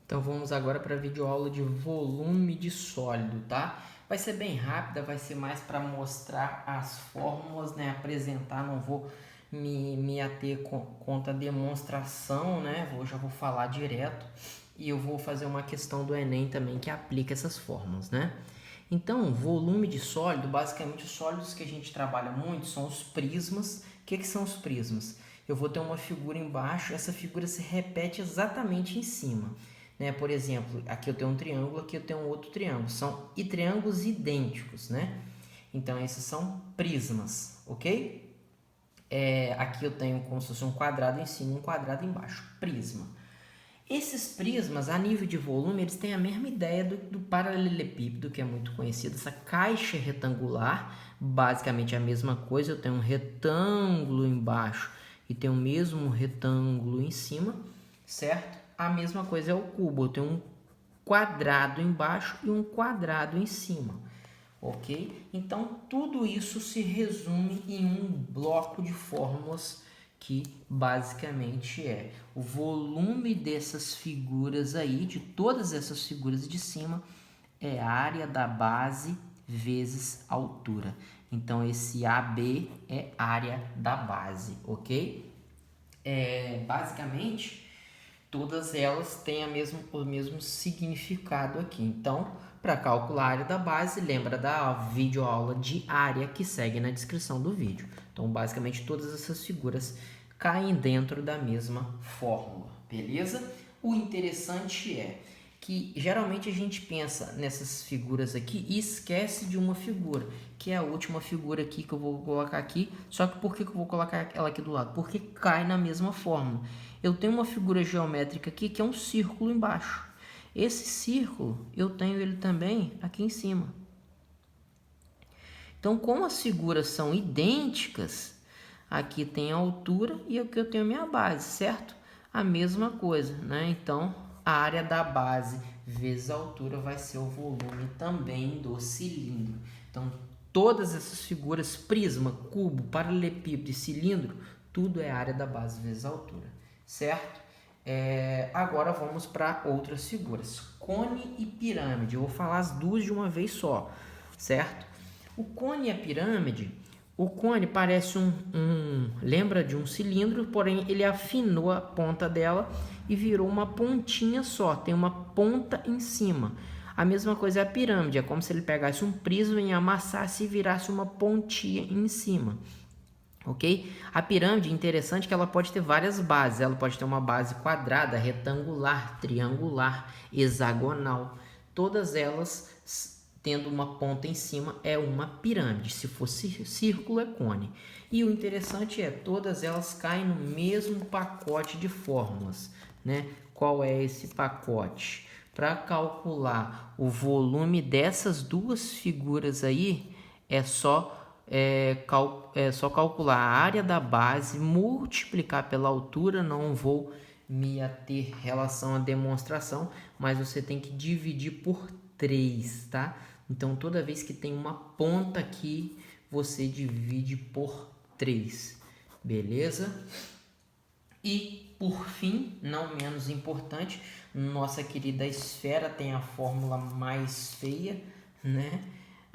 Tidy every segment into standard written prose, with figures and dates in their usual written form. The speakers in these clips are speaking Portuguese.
Então vamos agora para a videoaula de volume de sólido, tá? Vai ser bem rápida, vai ser mais para mostrar as fórmulas, né? Apresentar, não vou me ater contra a demonstração, né? Já vou falar direto e eu vou fazer uma questão do Enem também que aplica essas fórmulas, né? Então, volume de sólido, basicamente os sólidos que a gente trabalha muito são os prismas. O que são os prismas? Eu vou ter uma figura embaixo, essa figura se repete exatamente em cima. Né? Por exemplo, aqui eu tenho um triângulo, aqui eu tenho um outro triângulo. São triângulos idênticos, né? Então, esses são prismas, ok? Aqui eu tenho como se fosse um quadrado em cima e um quadrado embaixo. Prisma. Esses prismas, a nível de volume, eles têm a mesma ideia do paralelepípedo, que é muito conhecido. Essa caixa retangular, basicamente a mesma coisa. Eu tenho um retângulo embaixo e tenho o mesmo retângulo em cima, certo? A mesma coisa é o cubo. Eu tenho um quadrado embaixo e um quadrado em cima, ok? Então, tudo isso se resume em um bloco de fórmulas que basicamente é o volume dessas figuras aí, de todas essas figuras de cima, é a área da base vezes altura. Então, esse AB é área da base, ok? Basicamente, todas elas têm o mesmo significado aqui. Então, para calcular a área da base, lembra da videoaula de área que segue na descrição do vídeo. Então, basicamente, todas essas figuras caem dentro da mesma fórmula, beleza? O interessante é que geralmente a gente pensa nessas figuras aqui e esquece de uma figura, que é a última figura aqui que eu vou colocar aqui. Só que por que eu vou colocar ela aqui do lado? Porque cai na mesma fórmula. Eu tenho uma figura geométrica aqui que é um círculo embaixo. Esse círculo, eu tenho ele também aqui em cima. Então, como as figuras são idênticas, aqui tem a altura e aqui eu tenho a minha base, certo? A mesma coisa, né? Então, a área da base vezes a altura vai ser o volume também do cilindro. Então, todas essas figuras, prisma, cubo, paralelepípedo e cilindro, tudo é área da base vezes a altura, certo? Agora vamos para outras figuras. Cone e pirâmide. Eu vou falar as duas de uma vez só, certo? O cone e a pirâmide, o cone parece lembra de um cilindro, porém ele afinou a ponta dela e virou uma pontinha só, tem uma ponta em cima. A mesma coisa é a pirâmide, é como se ele pegasse um prisma e amassasse e virasse uma pontinha em cima. Ok? A pirâmide é interessante que ela pode ter várias bases. Ela pode ter uma base quadrada, retangular, triangular, hexagonal. Todas elas tendo uma ponta em cima é uma pirâmide. Se fosse círculo é cone. E o interessante é todas elas caem no mesmo pacote de fórmulas, né? Qual é esse pacote? Para calcular o volume dessas duas figuras aí é só calcular a área da base, multiplicar pela altura. Não vou me ater em relação à demonstração, mas você tem que dividir por 3, tá? Então, toda vez que tem uma ponta aqui, você divide por 3, beleza? E, por fim, não menos importante, nossa querida esfera tem a fórmula mais feia, né?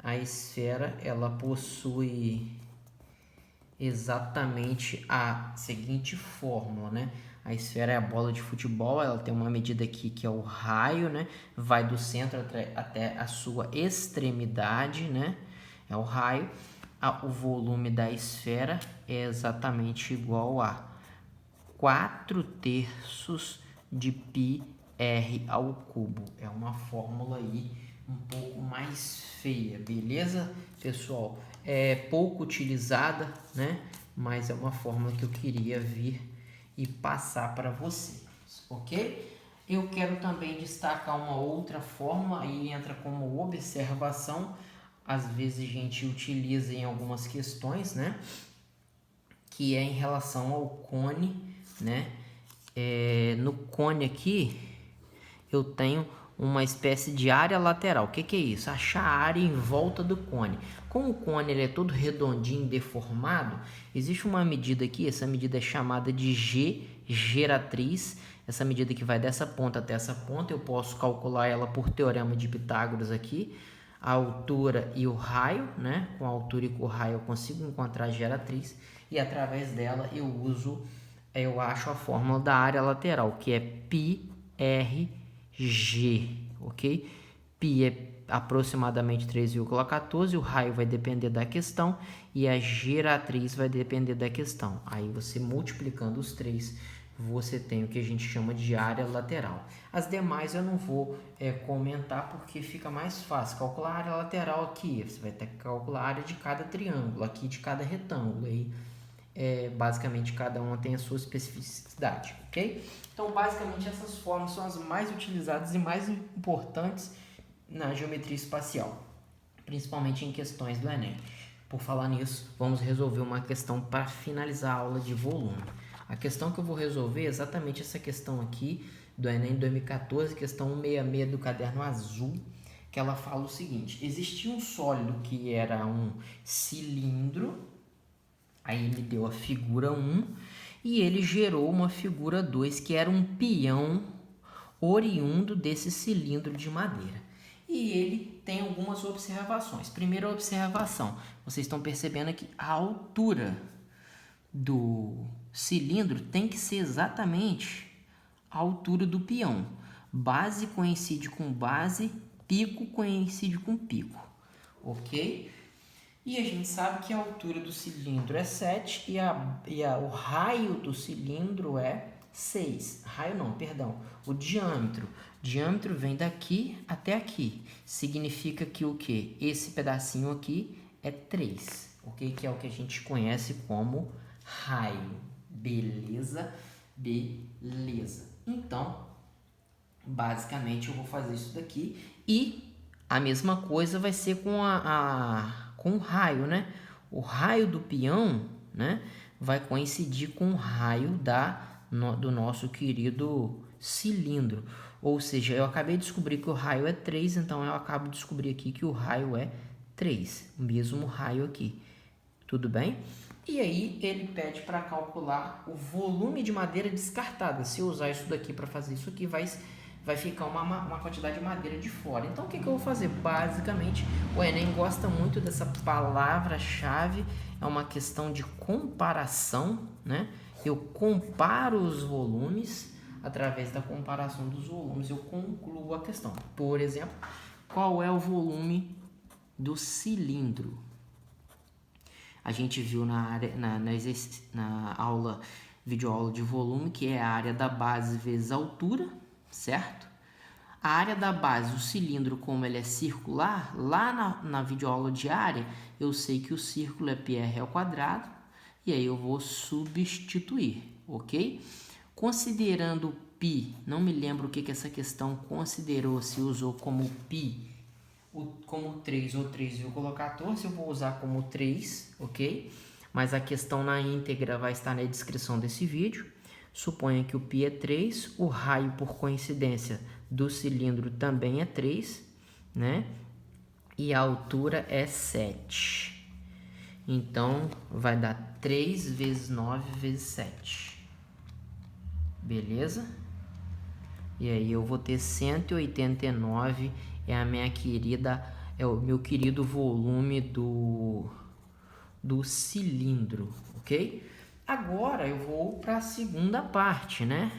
A esfera, ela possui exatamente a seguinte fórmula, né? A esfera é a bola de futebol, ela tem uma medida aqui que é o raio, né? Vai do centro até a sua extremidade, né? É o raio. O volume da esfera é exatamente igual a 4/3 de πr ao cubo. É uma fórmula aí um pouco mais feia, beleza, pessoal? É pouco utilizada, né? Mas é uma fórmula que eu queria vir e passar para vocês, ok? Eu quero também destacar uma outra fórmula, aí entra como observação, às vezes a gente utiliza em algumas questões, né? Que é em relação ao cone, né? No cone aqui, eu tenho uma espécie de área lateral. O que é isso? Achar a área em volta do cone. Como o cone ele é todo redondinho, deformado, existe uma medida aqui, essa medida é chamada de G geratriz. essa medida que vai dessa ponta até essa ponta, eu posso calcular ela por teorema de Pitágoras aqui, a altura e o raio, né? Com a altura e com o raio eu consigo encontrar a geratriz e através dela eu acho a fórmula da área lateral, que é πrg, ok? Π é aproximadamente 3,14, o raio vai depender da questão e a geratriz vai depender da questão. Aí você multiplicando os três, você tem o que a gente chama de área lateral. As demais eu não vou comentar porque fica mais fácil. Calcular a área lateral aqui, você vai ter que calcular a área de cada triângulo, aqui de cada retângulo. Aí, basicamente, cada uma tem a sua especificidade, ok? Então, basicamente, essas formas são as mais utilizadas e mais importantes na geometria espacial, principalmente em questões do Enem. Por falar nisso, vamos resolver uma questão para finalizar a aula de volume. A questão que eu vou resolver é exatamente essa questão aqui do Enem 2014, questão 166 do caderno azul, que ela fala o seguinte: existia um sólido que era um cilindro, aí ele deu a figura 1 e ele gerou uma figura 2 que era um peão oriundo desse cilindro de madeira. E ele tem algumas observações. Primeira observação, vocês estão percebendo que a altura do cilindro tem que ser exatamente a altura do peão. Base coincide com base, pico coincide com pico, ok? E a gente sabe que a altura do cilindro é 7 e o raio do cilindro é 6. Raio não, perdão. O diâmetro. O diâmetro vem daqui até aqui. Significa que o quê? Esse pedacinho aqui é 3, ok? Que é o que a gente conhece como raio. Beleza? Beleza. Então, basicamente eu vou fazer isso daqui e a mesma coisa vai ser com com o raio, né? O raio do peão, né, vai coincidir com o raio do nosso querido cilindro. Ou seja, eu acabei de descobrir que o raio é 3, então eu acabo de descobrir aqui que o raio é 3, o mesmo raio aqui. Tudo bem? E aí ele pede para calcular o volume de madeira descartada. Se eu usar isso daqui para fazer isso aqui, vai ficar uma quantidade de madeira de fora. Então, o que eu vou fazer? Basicamente, o Enem gosta muito dessa palavra-chave. É uma questão de comparação, né? Eu comparo os volumes. Através da comparação dos volumes, eu concluo a questão. Por exemplo, qual é o volume do cilindro? A gente viu na videoaula de volume, que é a área da base vezes a altura, certo? A área da base, o cilindro, como ele é circular, lá na videoaula de área, eu sei que o círculo é πr ao quadrado, e aí eu vou substituir, ok? Considerando π, não me lembro o que essa questão considerou, se usou como π, como 3 ou 3,14, eu vou usar como 3, ok? Mas a questão na íntegra vai estar na descrição desse vídeo. Suponha que o π é 3, o raio, por coincidência, do cilindro também é 3, né? E a altura é 7. Então, vai dar 3 vezes 9 vezes 7. Beleza? E aí eu vou ter 189, é o meu querido volume do cilindro, ok? Agora eu vou para a segunda parte, né?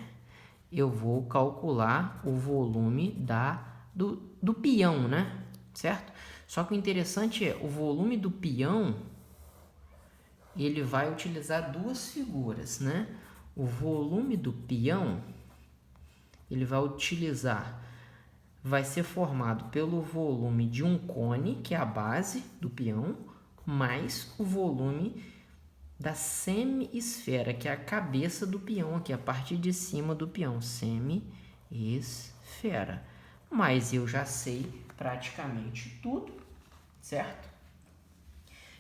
Eu vou calcular o volume do peão, né? Certo? Só que o interessante é, o volume do peão, ele vai utilizar duas figuras, né? O volume do peão, ele vai ser formado pelo volume de um cone, que é a base do peão, mais o volume da semi-esfera, que é a cabeça do peão aqui, a parte de cima do peão, semi-esfera. Mas eu já sei praticamente tudo, certo?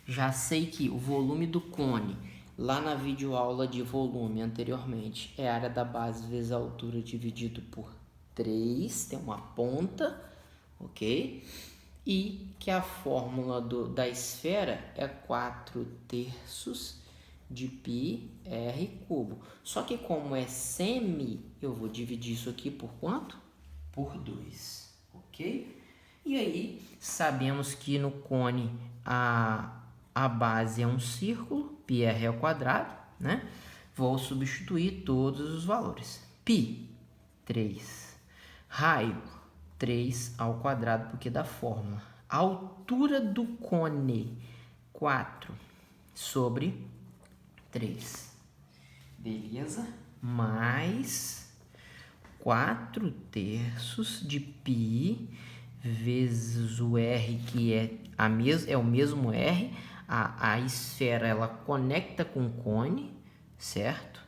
Já sei que o volume do cone, lá na videoaula de volume anteriormente, é a área da base vezes a altura dividido por 3, tem uma ponta, ok? E que a fórmula da esfera é 4/3 de πr². Só que como é semi, eu vou dividir isso aqui por quanto? Por 2, ok? E aí, sabemos que no cone a base é um círculo, πr², né? Vou substituir todos os valores. Π, 3. Raio, 3² porque da fórmula. A altura do cone, 4 sobre 3. Beleza? Mais 4/3 de π vezes o R, que é o mesmo R. A esfera, ela conecta com o cone, certo?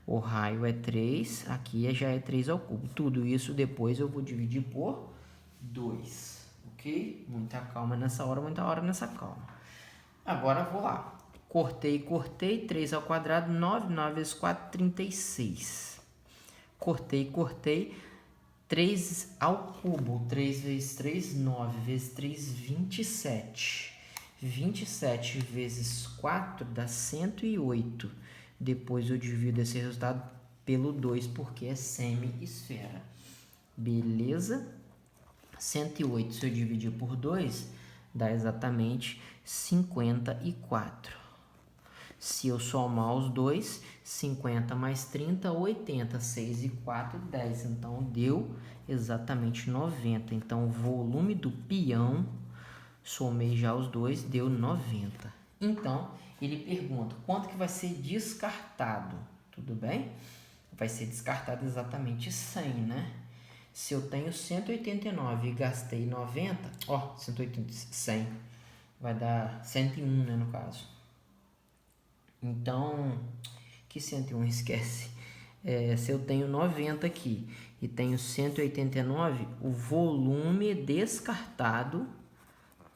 O raio é 3, aqui já é 3². Tudo isso depois eu vou dividir por 2, ok? Muita calma nessa hora, muita hora nessa calma. Agora vou lá. Cortei, 3², 9, 9 vezes 4, 36. Cortei, 3². 3 vezes 3, 9 vezes 3, 27. 27 vezes 4 dá 108. Depois eu divido esse resultado pelo 2, porque é semi-esfera. Beleza? 108, se eu dividir por 2, dá exatamente 54. Se eu somar os dois, 50 mais 30, 80. 6 e 4, 10. Então, deu exatamente 90. Então, o volume do peão, somei já os dois, deu 90. Então, ele pergunta, quanto que vai ser descartado? Tudo bem? Vai ser descartado exatamente 100, né? Se eu tenho 189 e gastei 90, 180, 100, vai dar 101, né, no caso. Então, que 101, esquece. Se eu tenho 90 aqui e tenho 189, o volume descartado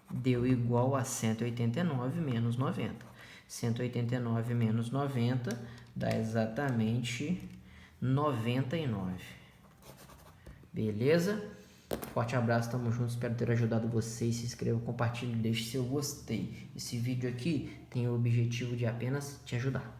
deu igual a 189 menos 90. 189 menos 90 dá exatamente 99. Beleza? Forte abraço, tamo junto, espero ter ajudado vocês. Se inscreva, compartilhe, deixe seu gostei. Esse vídeo aqui tem o objetivo de apenas te ajudar.